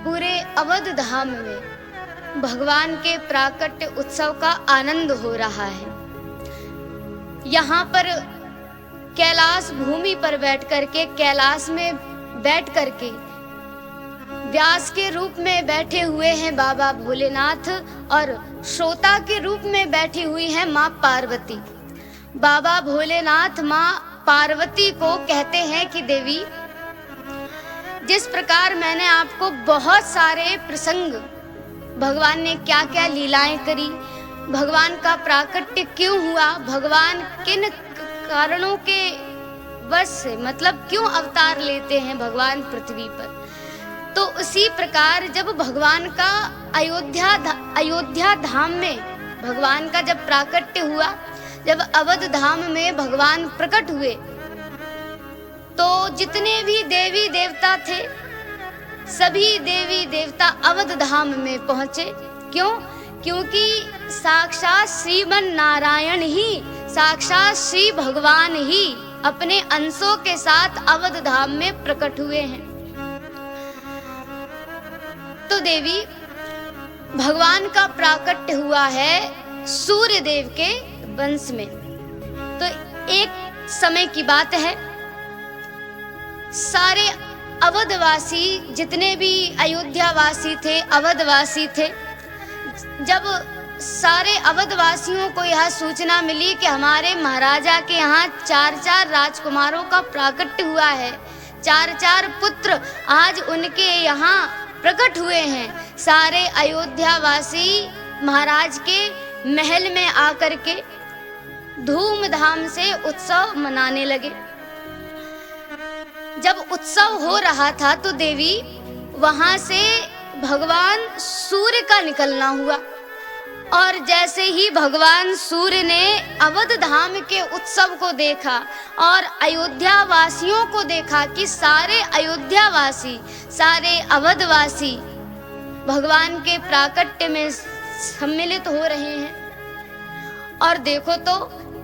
पूरे अवध धाम में भगवान के प्राकट्य उत्सव का आनंद हो रहा है। यहाँ पर कैलाश भूमि पर बैठ करके, कैलाश में बैठ करके व्यास के रूप में बैठे हुए हैं बाबा भोलेनाथ और श्रोता के रूप में बैठी हुई है माँ पार्वती। बाबा भोलेनाथ माँ पार्वती को कहते हैं कि देवी, जिस प्रकार मैंने आपको बहुत सारे प्रसंग, भगवान ने क्या क्या लीलाएं करी, भगवान का प्राकट्य क्यों हुआ, भगवान किन कारणों के वश से, मतलब क्यों अवतार लेते हैं भगवान पृथ्वी पर, तो उसी प्रकार जब भगवान का अयोध्या धाम में भगवान का जब प्राकट्य हुआ, जब अवध धाम में भगवान प्रकट हुए, तो जितने भी देवी देवता थे सभी देवी देवता अवध धाम में पहुंचे। क्यों? क्योंकि साक्षात श्रीमन नारायण ही, साक्षात श्री भगवान ही अपने अंशों के साथ अवध धाम में प्रकट हुए हैं। तो देवी, भगवान का प्राकट्य हुआ है सूर्य देव के वंश में। तो एक समय की बात है, सारे अवधवासी, जितने भी अयोध्यावासी थे, अवधवासी थे, जब सारे अवधवासियों को यह सूचना मिली कि हमारे महाराजा के यहाँ 4 राजकुमारों का प्राकट्य हुआ है, 4 पुत्र आज उनके यहाँ प्रकट हुए हैं, सारे अयोध्यावासी महाराज के महल में आकर के धूमधाम से उत्सव मनाने लगे। जब उत्सव हो रहा था तो देवी, वहां से भगवान सूर्य का निकलना हुआ, और जैसे ही भगवान सूर्य ने अवध धाम के उत्सव को देखा और अयोध्या वासियों को देखा कि सारे अयोध्यावासी, सारे अवधवासी भगवान के प्राकट्य में सम्मिलित हो रहे हैं, और देखो तो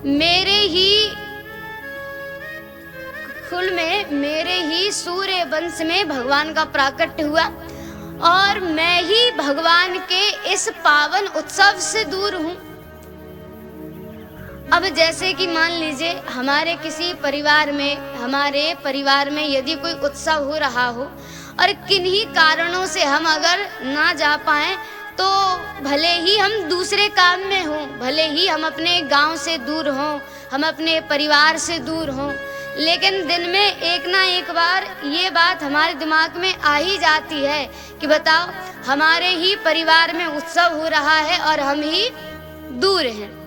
मेरे ही कुल में, मेरे ही सूर्य वंश में भगवान का प्राकट्य हुआ, और मैं ही भगवान के इस पावन उत्सव से दूर हूं। अब जैसे कि मान लीजिए हमारे किसी परिवार में, हमारे परिवार में यदि कोई उत्सव हो रहा हो और किन्हीं कारणों से हम अगर ना जा पाएं, तो भले ही हम दूसरे काम में हों, भले ही हम अपने गांव से दूर हों, हम अपने परिवार से दूर हों, लेकिन दिन में एक ना एक बार ये बात हमारे दिमाग में आ ही जाती है कि बताओ, हमारे ही परिवार में उत्सव हो रहा है और हम ही दूर हैं।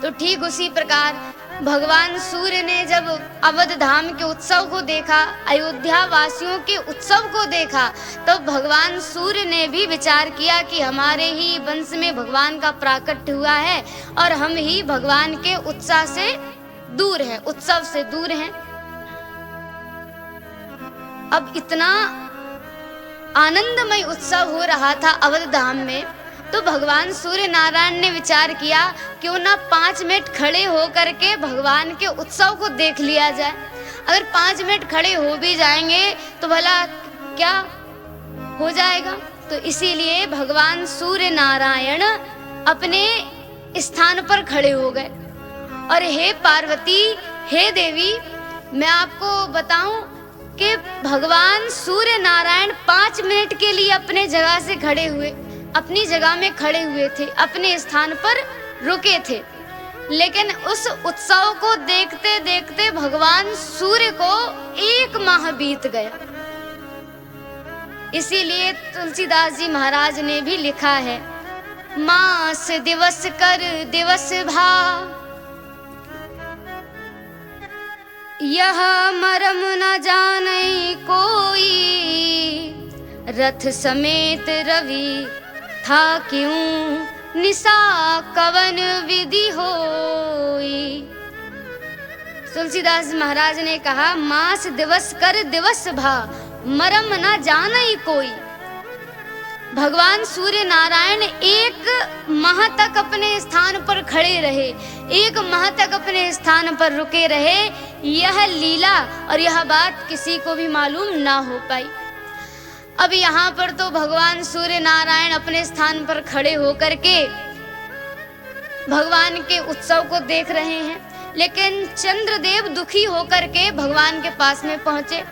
तो ठीक उसी प्रकार भगवान सूर्य ने जब अवध धाम के उत्सव को देखा, अयोध्या वासियों के उत्सव को देखा, तो भगवान सूर्य ने भी विचार किया कि हमारे ही वंश में भगवान का प्राकट्य हुआ है और हम ही भगवान के उत्साह से दूर हैं, उत्सव से दूर हैं। अब इतना आनंदमय उत्सव हो रहा था अवध धाम में, तो भगवान सूर्य नारायण ने विचार किया क्यों ना 5 मिनट खड़े होकर के भगवान के उत्सव को देख लिया जाए। अगर 5 मिनट खड़े हो भी जाएंगे तो भला क्या हो जाएगा। तो इसीलिए भगवान सूर्य नारायण अपने स्थान पर खड़े हो गए, और हे पार्वती, हे देवी, मैं आपको बताऊं कि भगवान सूर्य नारायण 5 मिनट के लिए अपने जगह से खड़े हुए, अपनी जगह में खड़े हुए थे, अपने स्थान पर रुके थे, लेकिन उस उत्सव को देखते देखते भगवान सूर्य को 1 माह बीत गया। इसीलिए तुलसीदास जी महाराज ने भी लिखा है, मास दिवस कर दिवस भा, यह मरम न जाने कोई, रथ समेत रवि था क्यों, निशा कवन विधि होई। तुलसीदास महाराज ने कहा, मास दिवस कर दिवस भा, मरम न जाने कोई। भगवान सूर्य नारायण 1 माह तक अपने स्थान पर खड़े रहे, 1 माह तक अपने स्थान पर रुके रहे। यह लीला और यह बात किसी को भी मालूम ना हो पाई। अब यहाँ पर तो भगवान सूर्य नारायण अपने स्थान पर खड़े होकर के भगवान के उत्सव को देख रहे हैं, लेकिन चंद्रदेव दुखी होकर के भगवान के पास में पहुंचे।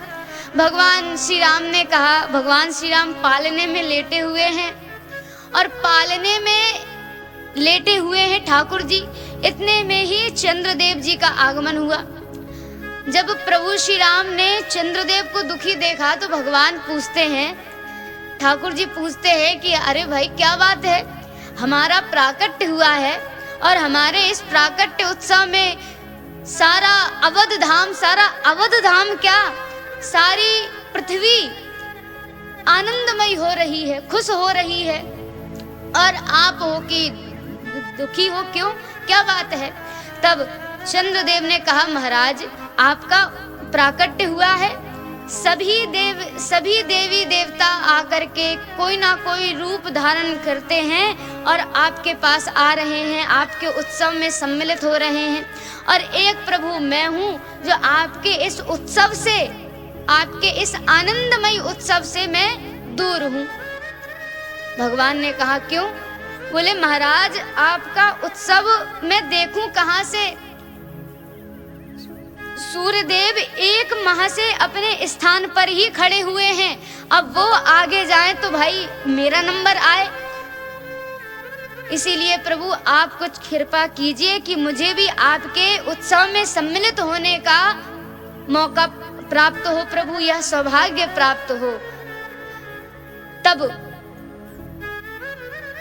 भगवान श्री राम ने कहा, भगवान श्री राम पालने में लेटे हुए हैं और पालने में लेटे हुए हैं ठाकुर जी। इतने में ही चंद्रदेव जी का आगमन हुआ। जब प्रभु श्री राम ने चंद्रदेव को दुखी देखा तो भगवान पूछते हैं, ठाकुर जी पूछते हैं कि अरे भाई क्या बात है, हमारा प्राकट्य हुआ है और हमारे इस प्राकट्य उत्सव में सारा अवध धाम क्या, सारी पृथ्वी आनंदमयी हो रही है, खुश हो रही है, और आप हो कि दुखी हो, क्यों, क्या बात है। तब चंद्रदेव ने कहा, महाराज आपका प्राकट्य हुआ है, सभी देवी देवता आकर के कोई ना कोई रूप धारण करते हैं और आपके पास आ रहे हैं, आपके उत्सव में सम्मिलित हो रहे हैं, और एक प्रभु मैं हूँ जो आपके इस उत्सव से, आपके इस आनंदमय उत्सव से मैं दूर हूँ। भगवान ने कहा क्यों? बोले महाराज आपका उत्सव मैं देखूं कहां से, सूर्यदेव एक माह से अपने स्थान पर ही खड़े हुए हैं, अब वो आगे जाएं तो भाई मेरा नंबर आए। इसीलिए प्रभु आप कुछ कृपा कीजिए कि मुझे भी आपके उत्सव में सम्मिलित होने का मौका प्राप्त हो, प्रभु यह सौभाग्य प्राप्त हो। तब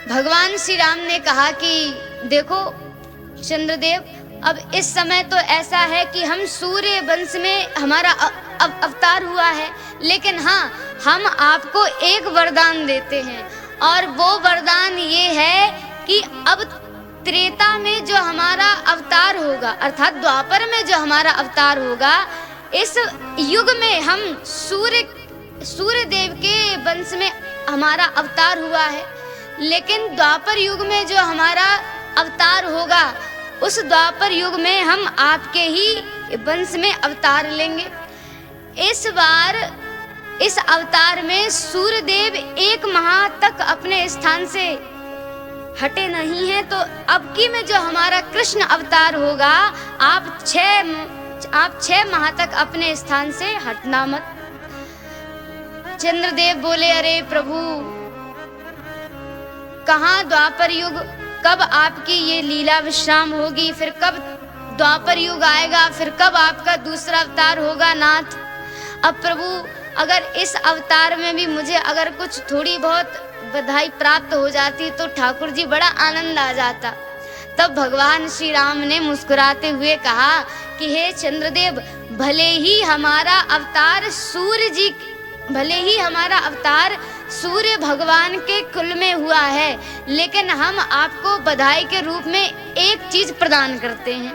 भगवान श्री राम ने कहा कि देखो चंद्रदेव, अब इस समय तो ऐसा है कि हम सूर्य वंश में हमारा अवतार हुआ है, लेकिन हाँ हम आपको एक वरदान देते हैं, और वो वरदान ये है कि अब त्रेता में जो हमारा अवतार होगा, अर्थात द्वापर में जो हमारा अवतार होगा, इस युग में हम सूर्य देव के वंश में हमारा अवतार हुआ है, लेकिन द्वापर युग में जो हमारा अवतार होगा, उस द्वापर युग में हम आपके ही वंश में अवतार लेंगे। इस बार इस अवतार में सूर्यदेव एक माह तक अपने स्थान से हटे नहीं है, तो अब की में जो हमारा कृष्ण अवतार होगा, आप 6 माह तक अपने स्थान से हटना मत। चंद्रदेव बोले अरे प्रभु, कहाँ द्वापर युग, कब आपकी ये लीला विश्राम होगी, फिर कब द्वापर युग आएगा, फिर कब आपका दूसरा अवतार होगा नाथ। अब प्रभु अगर इस अवतार में भी मुझे अगर कुछ थोड़ी बहुत बधाई प्राप्त हो जाती तो ठाकुर जी बड़ा आनंद आ जाता। तब भगवान श्री राम ने मुस्कुराते हुए कहा कि हे चंद्रदेव, भले ही हमारा अवतार सूर्य भगवान के कुल में हुआ है, लेकिन हम आपको बधाई के रूप में एक चीज प्रदान करते हैं।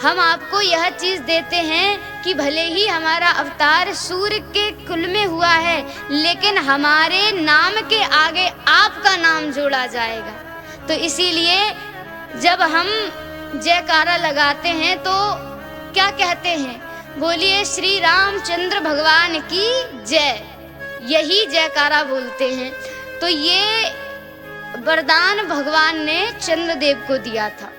हम आपको यह चीज देते हैं कि भले ही हमारा अवतार सूर्य के कुल में हुआ है, लेकिन हमारे नाम के आगे आपका नाम जोड़ा जाएगा। तो इसीलिए जब हम जयकारा लगाते हैं तो क्या कहते हैं? बोलिए श्री रामचंद्र भगवान की जय, यही जयकारा बोलते हैं। तो ये वरदान भगवान ने चंद्रदेव को दिया था।